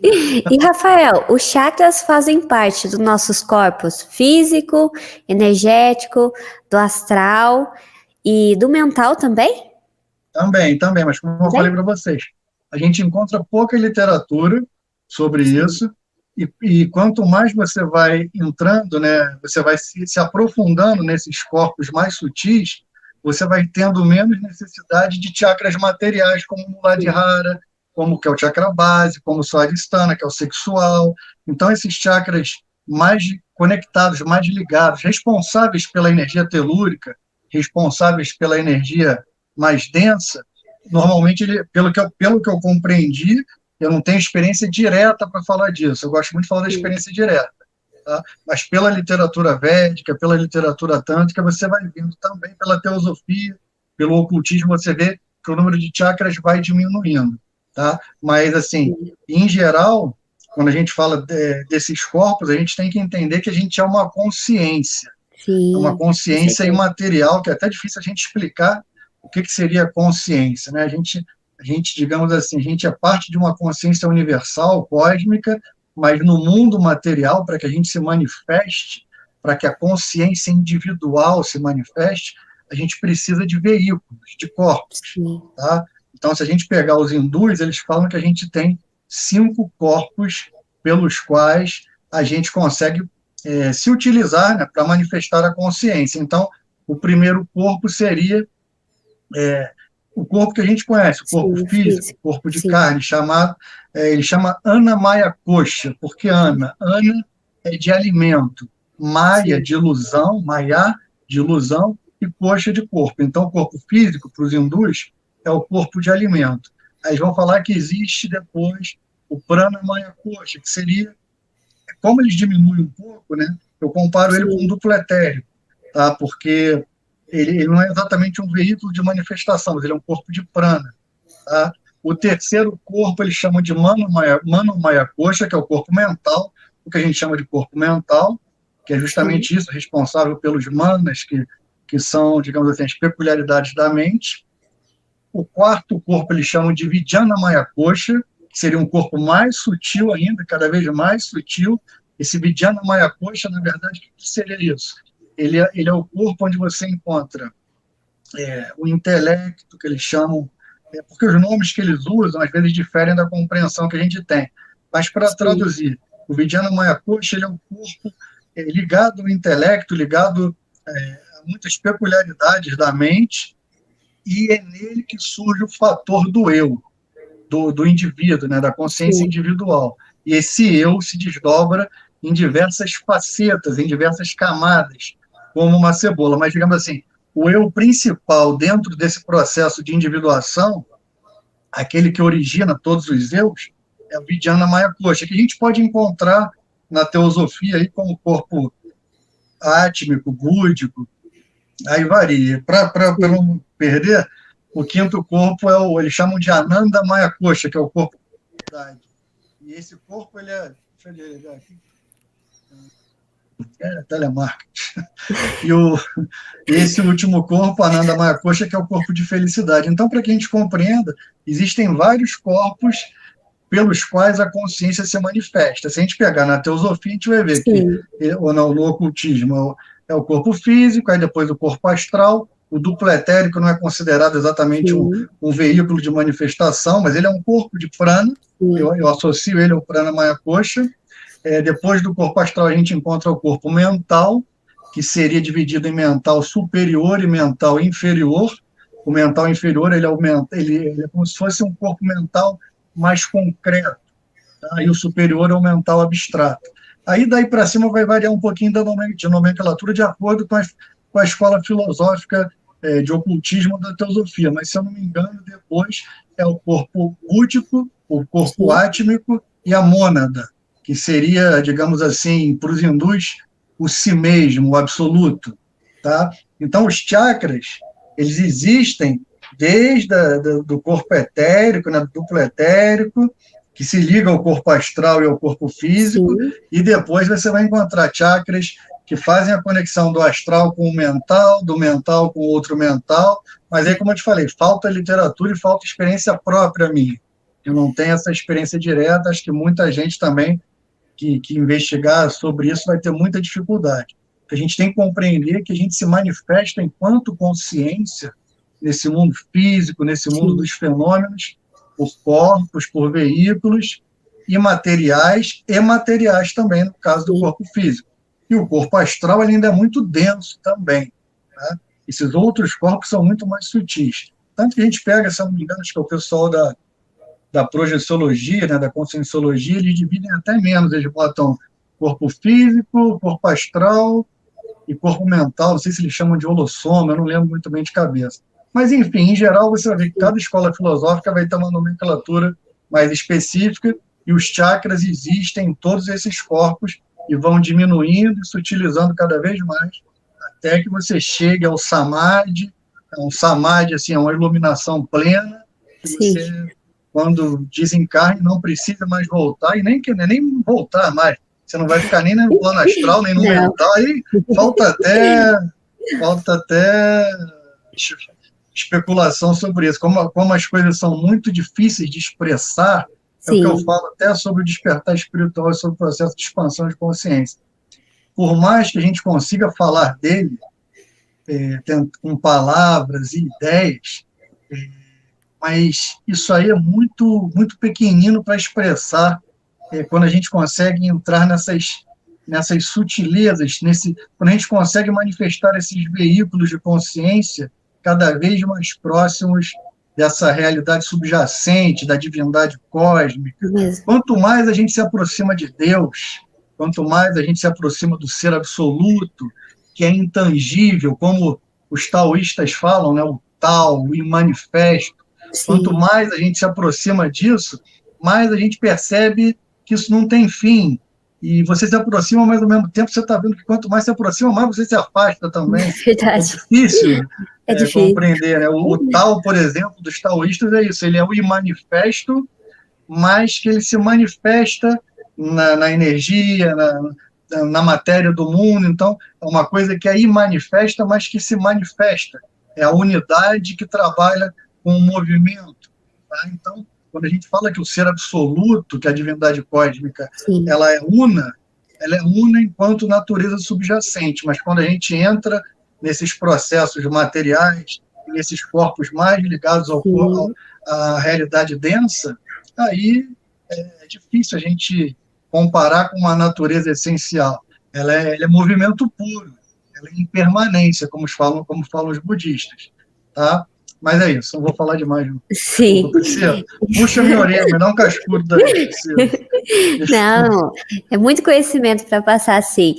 E, Rafael, os chakras fazem parte dos nossos corpos físico, energético, do astral e do mental também? Também, mas como eu falei Também? para vocês, a gente encontra pouca literatura sobre Sim. isso, e quanto mais você vai entrando, né, você vai se aprofundando nesses corpos mais sutis, você vai tendo menos necessidade de chakras materiais, como o Sim. Muladhara, como que é o chakra base, como o Swadhisthana, que é o sexual. Então, esses chakras mais conectados, mais ligados, responsáveis pela energia telúrica, responsáveis pela energia mais densa, normalmente, pelo que eu compreendi, eu não tenho experiência direta para falar disso, eu gosto muito de falar da Sim. experiência direta, tá? Mas pela literatura védica, pela literatura tântrica, você vai vendo também pela teosofia, pelo ocultismo, você vê que o número de chakras vai diminuindo, tá? Mas, assim, em geral, quando a gente fala desses corpos, a gente tem que entender que a gente é uma Sim, com consciência certeza. imaterial, que é até difícil a gente explicar o que seria consciência, né? A gente, digamos assim, a gente é parte de uma consciência universal, cósmica, mas no mundo material, para que a gente se manifeste, para que a consciência individual se manifeste, a gente precisa de veículos, de corpos, Sim. tá? Então, se a gente pegar os hindus, eles falam que a gente tem 5 corpos pelos quais a gente consegue se utilizar, né, para manifestar a consciência. Então, o primeiro corpo seria o corpo que a gente conhece, o corpo Sim, físico, físico. o corpo de Sim. carne, ele chama Anamaya Kosha, porque Ana é de alimento, Maya Sim. de ilusão, Maya de ilusão e Kosha de corpo. Então, o corpo físico, para os hindus, é o corpo de alimento. Aí eles vão falar que existe depois o Pranamaya Kosha, que seria, como eles diminuem um pouco, né? Eu comparo ele com um Sim. duplo etérico, tá? Porque ele não é exatamente um veículo de manifestação, mas ele é um corpo de prana, tá? O terceiro corpo eles chamam de Mano Maya Kosha, que é o corpo mental, o que a gente chama de corpo mental, que é Sim. justamente isso, responsável pelos manas, que são, digamos assim, as peculiaridades da mente. O quarto corpo eles chamam de Vijnana Maya Kosha, que seria um corpo mais sutil ainda, cada vez mais sutil. Esse Vijnana Maya Kosha, na verdade, o que seria isso? Ele é o corpo onde você encontra o intelecto, que eles chamam, porque os nomes que eles usam às vezes diferem da compreensão que a gente tem. Mas para Sim. traduzir, o Vijnana Maya Kosha ele é um corpo ligado ao intelecto, ligado a muitas peculiaridades da mente, e é nele que surge o fator do eu, do indivíduo, né, da consciência Sim. individual. E esse eu se desdobra em diversas facetas, em diversas camadas, como uma cebola. Mas, digamos assim, o eu principal dentro desse processo de individuação, aquele que origina todos os eus, é o Vijnana Maya Kosha, que a gente pode encontrar na teosofia aí como corpo átmico, búdico, aí varia. Para Sim. não perder, o quinto corpo eles chamam de Ananda Maya Kosha, que é o corpo da verdade. E esse corpo, ele é. Deixa eu ligar aqui. Telemarketing. Esse último corpo, Ananda Maya Kosha, que é o corpo de felicidade. Então, para que a gente compreenda, existem vários corpos pelos quais a consciência se manifesta. Se a gente pegar na teosofia, a gente vai ver que, Sim. ou no ocultismo, é o corpo físico, aí depois o corpo astral, o duplo etérico não é considerado exatamente Sim. um veículo de manifestação, mas ele é um corpo de prana, Sim. eu associo ele ao prana maya kosha. Depois do corpo astral, a gente encontra o corpo mental, que seria dividido em mental superior e mental inferior. O mental inferior ele é como se fosse um corpo mental mais concreto, tá? E o superior é o mental abstrato. Aí daí para cima vai variar um pouquinho de nomenclatura de acordo com a escola filosófica de ocultismo da teosofia, mas se eu não me engano, depois é o corpo búdico, o corpo Sim. átmico e a mônada, que seria, digamos assim, para os hindus, o si mesmo, o absoluto, tá? Então, os chakras, eles existem desde do corpo etérico, né, do duplo etérico, que se liga ao corpo astral e ao corpo físico, Sim. e depois você vai encontrar chakras que fazem a conexão do astral com o mental, do mental com o outro mental, mas aí, como eu te falei, falta literatura e falta experiência própria minha. Eu não tenho essa experiência direta, acho que muita gente também que investigar sobre isso vai ter muita dificuldade. A gente tem que compreender que a gente se manifesta enquanto consciência nesse mundo físico, nesse mundo dos fenômenos, por corpos, por veículos, imateriais e materiais também, no caso do corpo físico. E o corpo astral ele ainda é muito denso também. Tá? Esses outros corpos são muito mais sutis. Tanto que a gente pega, se eu não me engano, acho que é o pessoal da projeciologia, né, da conscienciologia, eles dividem até menos, eles botam corpo físico, corpo astral e corpo mental, não sei se eles chamam de holossoma, eu não lembro muito bem de cabeça. Mas, enfim, em geral, você vai ver que cada escola filosófica vai ter uma nomenclatura mais específica e os chakras existem em todos esses corpos e vão diminuindo e se utilizando cada vez mais até que você chegue ao samadhi. Um samadhi, assim, é uma iluminação plena, que você, quando desencarne, não precisa mais voltar, e nem voltar mais. Você não vai ficar nem no plano astral, nem no mental, aí falta até especulação sobre isso. Como as coisas são muito difíceis de expressar, é o que eu falo até sobre o despertar espiritual e sobre o processo de expansão de consciência. Por mais que a gente consiga falar dele, com palavras e ideias, mas isso aí é muito, muito pequenino para expressar quando a gente consegue entrar nessas sutilezas, quando a gente consegue manifestar esses veículos de consciência cada vez mais próximos dessa realidade subjacente, da divindade cósmica. Quanto mais a gente se aproxima de Deus, quanto mais a gente se aproxima do ser absoluto, que é intangível, como os taoístas falam, né, o Tao, o imanifesto. Quanto mais a gente se aproxima disso, mais a gente percebe que isso não tem fim. E você se aproxima, mas ao mesmo tempo você está vendo que quanto mais se aproxima, mais você se afasta também. Verdade. É difícil, compreender. Né? O Tao, por exemplo, dos taoístas é isso, ele é o imanifesto, mas que ele se manifesta na energia, na matéria do mundo. Então, é uma coisa que é imanifesta, mas que se manifesta. É a unidade que trabalha com o movimento. Tá? Então, quando a gente fala que o ser absoluto, que é a divindade cósmica, ela é una enquanto natureza subjacente, mas quando a gente entra nesses processos materiais, nesses corpos mais ligados à realidade densa, aí é difícil a gente comparar com uma natureza essencial. Ela é movimento puro, ela é impermanência, como falam os budistas. Tá? Mas é isso, não vou falar demais. Sim. Puxa minha orelha, me dá um cascudo daí. Não, é muito conhecimento para passar assim.